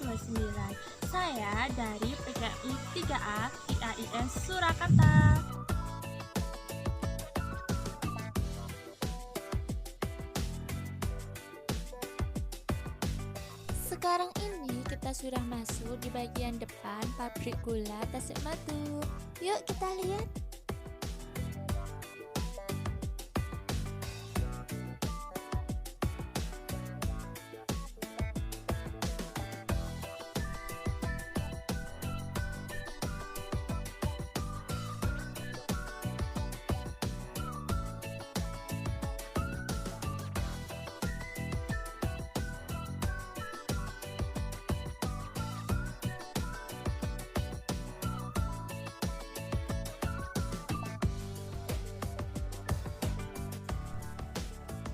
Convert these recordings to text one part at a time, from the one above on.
029. Saya dari PKI 3A IAIN Surakarta. Sekarang ini kita sudah masuk di bagian depan pabrik gula Tasikmaltu. Yuk kita lihat.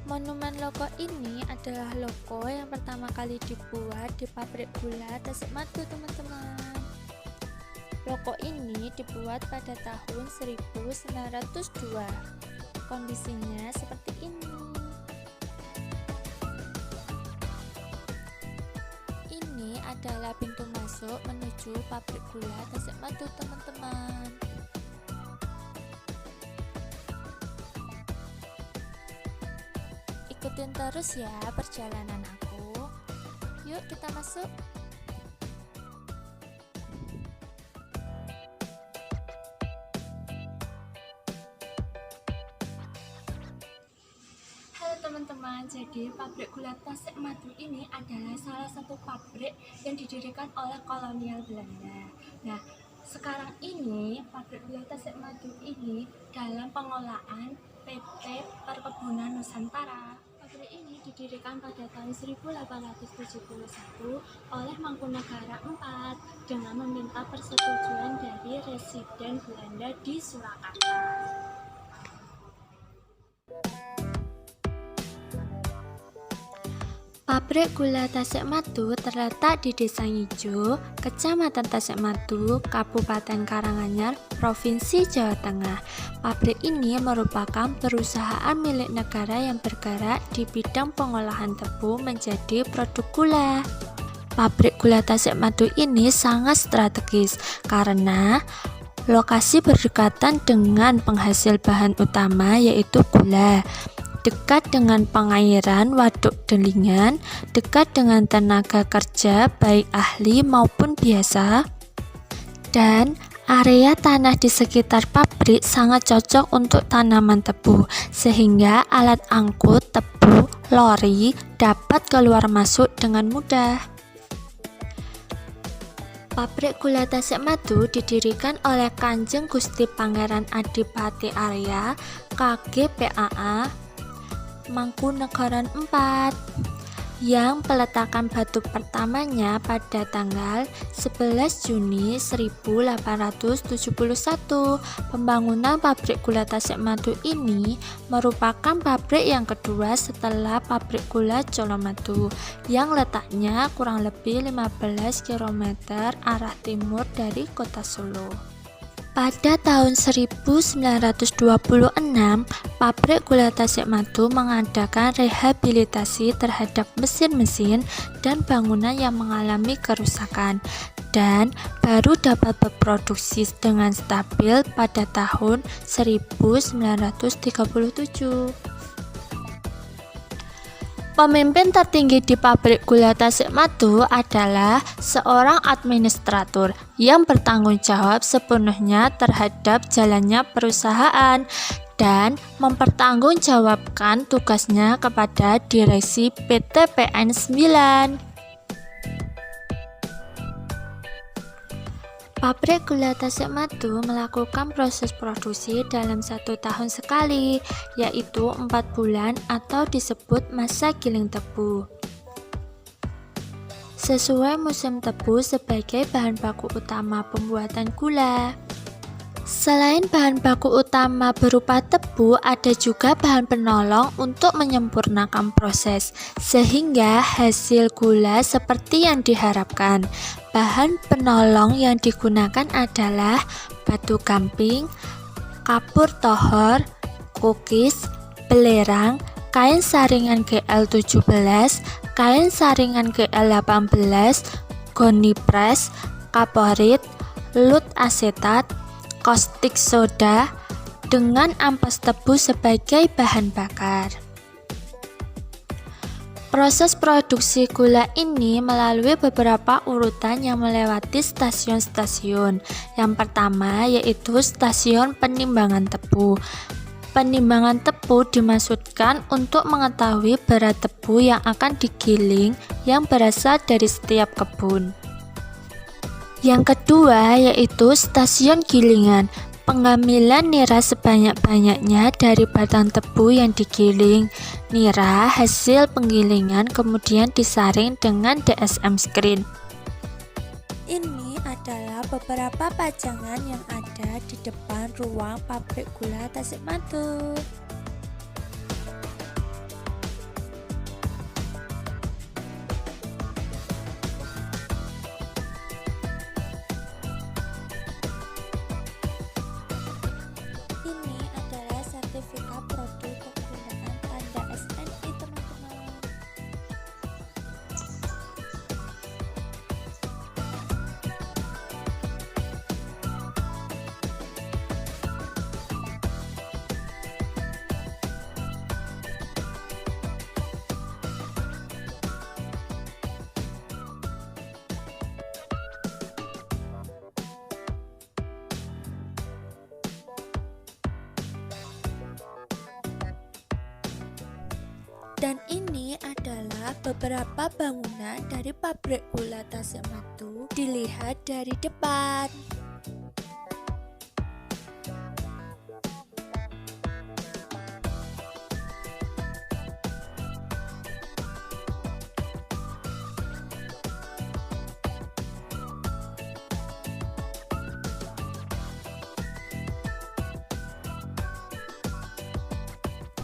Monumen logo ini adalah logo yang pertama kali dibuat di pabrik gula Tasikmaltu, teman-teman. Logo ini dibuat pada tahun 1902. Kondisinya seperti ini. Ini adalah pintu masuk menuju pabrik gula Tasikmaltu, teman-teman. Ikutin terus ya perjalanan aku. Yuk kita masuk. Halo teman-teman, jadi pabrik gula Tasikmaltu ini adalah salah satu pabrik yang didirikan oleh kolonial Belanda. Nah, sekarang ini pabrik gula Tasikmaltu ini dalam pengelolaan PT Perkebunan Nusantara. Pabrik ini didirikan pada tahun 1871 oleh Mangkunegara IV dengan meminta persetujuan dari residen Belanda di Surakarta. Pabrik gula Tasikmaltu terletak di Desa Ngijo, Kecamatan Tasikmaltu, Kabupaten Karanganyar, Provinsi Jawa Tengah. Pabrik ini merupakan perusahaan milik negara yang bergerak di bidang pengolahan tebu menjadi produk gula. Pabrik gula Tasikmaltu ini sangat strategis karena lokasi berdekatan dengan penghasil bahan utama yaitu gula, dekat dengan pengairan waduk Delingan, dekat dengan tenaga kerja baik ahli maupun biasa, dan area tanah di sekitar pabrik sangat cocok untuk tanaman tebu, sehingga alat angkut tebu lori dapat keluar masuk dengan mudah. Pabrik gula Tasikmaltu didirikan oleh Kanjeng Gusti Pangeran Adipati Arya KG-PAA Mangkunegaran IV yang peletakan batu pertamanya pada tanggal 11 Juni 1871. Pembangunan pabrik gula Tasikmaltu ini merupakan pabrik yang kedua setelah pabrik gula Colomadu yang letaknya kurang lebih 15 km arah timur dari kota Solo. Pada tahun 1926, pabrik gula Tasikmaltu mengadakan rehabilitasi terhadap mesin-mesin dan bangunan yang mengalami kerusakan dan baru dapat berproduksi dengan stabil pada tahun 1937. Pemimpin tertinggi di pabrik gula Tasikmaltu adalah seorang administrator yang bertanggung jawab sepenuhnya terhadap jalannya perusahaan dan mempertanggungjawabkan tugasnya kepada direksi PT PN 9. Pabrik gula Tasikmaltu melakukan proses produksi dalam 1 tahun sekali, yaitu 4 bulan atau disebut masa giling tebu. Sesuai musim tebu sebagai bahan baku utama pembuatan gula. Selain bahan baku utama berupa tebu, ada juga bahan penolong untuk menyempurnakan proses, sehingga hasil gula seperti yang diharapkan. Bahan penolong yang digunakan adalah batu gamping, kapur tohor, kukis, belerang, kain saringan GL17, kain saringan GL18, gonipres, kaporit, lut asetat, caustic soda, dengan ampas tebu sebagai bahan bakar. Proses produksi gula ini melalui beberapa urutan yang melewati stasiun-stasiun. Yang pertama yaitu stasiun penimbangan tebu. Penimbangan tebu dimaksudkan untuk mengetahui berat tebu yang akan digiling yang berasal dari setiap kebun. Yang kedua yaitu stasiun gilingan. Pengambilan nira sebanyak-banyaknya dari batang tebu yang digiling. Nira hasil penggilingan kemudian disaring dengan DSM screen. Ini adalah beberapa pajangan yang ada di depan ruang pabrik gula Tasikmaltu. Ini adalah sertifikat produk penggunaan tanda SNI, teman-teman. Dan ini adalah beberapa bangunan dari pabrik gula Tasikmaltu dilihat dari depan.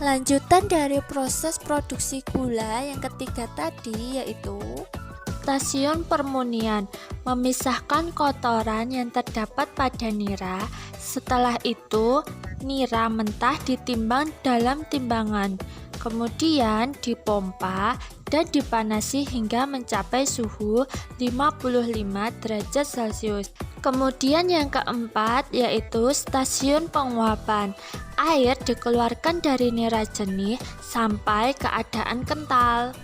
Lanjutan dari proses produksi gula yang ketiga tadi yaitu stasiun permunian, memisahkan kotoran yang terdapat pada nira. Setelah itu, nira mentah ditimbang dalam timbangan, kemudian dipompa dan dipanasi hingga mencapai suhu 55 derajat Celcius. Kemudian yang keempat yaitu stasiun penguapan. Air dikeluarkan dari nira jernih sampai keadaan kental.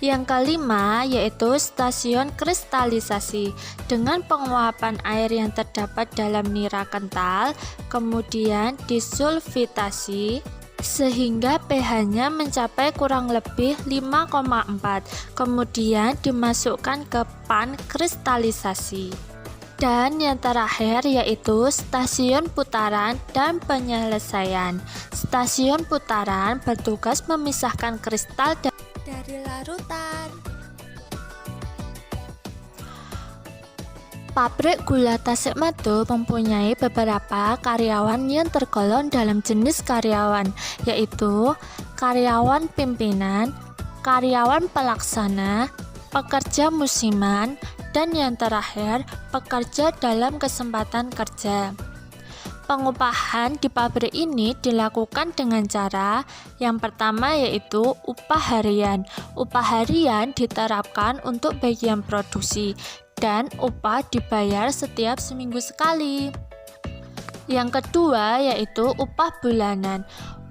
Yang kelima yaitu stasiun kristalisasi. Dengan penguapan air yang terdapat dalam nira kental, kemudian disulfitasi sehingga pH-nya mencapai kurang lebih 5,4. Kemudian dimasukkan ke pan kristalisasi. Dan yang terakhir yaitu stasiun putaran dan penyelesaian. Stasiun putaran bertugas memisahkan kristal dari larutan. Pabrik gula Tasikmaltu mempunyai beberapa karyawan yang tergolong dalam jenis karyawan, yaitu karyawan pimpinan, karyawan pelaksana, pekerja musiman, dan yang terakhir, pekerja dalam kesempatan kerja. Pengupahan di pabrik ini dilakukan dengan cara yang pertama yaitu upah harian. Upah harian diterapkan untuk bagian produksi dan upah dibayar setiap seminggu sekali. Yang kedua yaitu upah bulanan.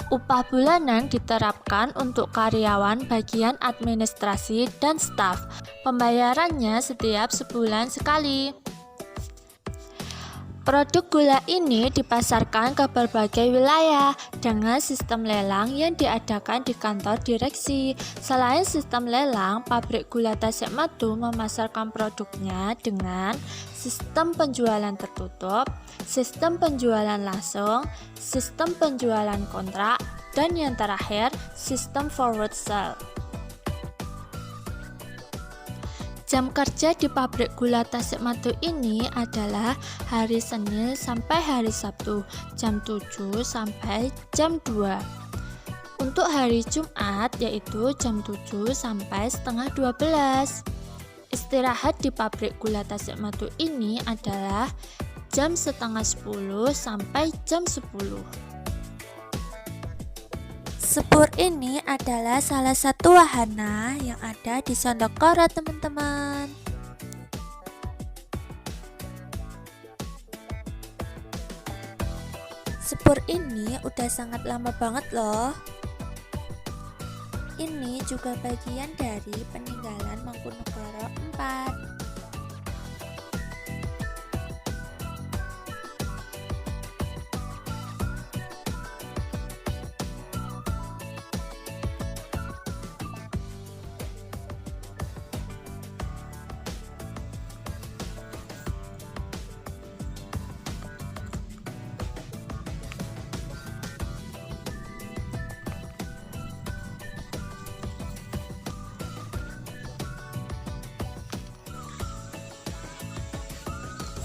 Upah bulanan diterapkan untuk karyawan bagian administrasi dan staf. Pembayarannya setiap sebulan sekali. Produk gula ini dipasarkan ke berbagai wilayah dengan sistem lelang yang diadakan di kantor direksi. Selain sistem lelang, pabrik gula Tasikmaltu memasarkan produknya dengan sistem penjualan tertutup, sistem penjualan langsung, sistem penjualan kontrak, dan yang terakhir, sistem forward sale. Jam kerja di pabrik gula Tasikmaltu ini adalah hari Senin sampai hari Sabtu, jam 7 sampai jam 2. Untuk hari Jumat yaitu jam 7 sampai setengah 12. Istirahat di pabrik gula Tasikmaltu ini adalah jam setengah 10 sampai jam 10. Sepur ini adalah salah satu wahana yang ada di Sondokoro, teman-teman. Spur ini udah sangat lama banget loh. Ini juga bagian dari peninggalan Mangkunegara IV.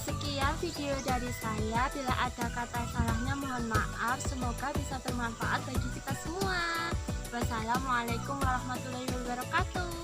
Sekian video dari saya, bila ada kata salahnya mohon maaf, semoga bisa bermanfaat bagi kita semua. Wassalamualaikum warahmatullahi wabarakatuh.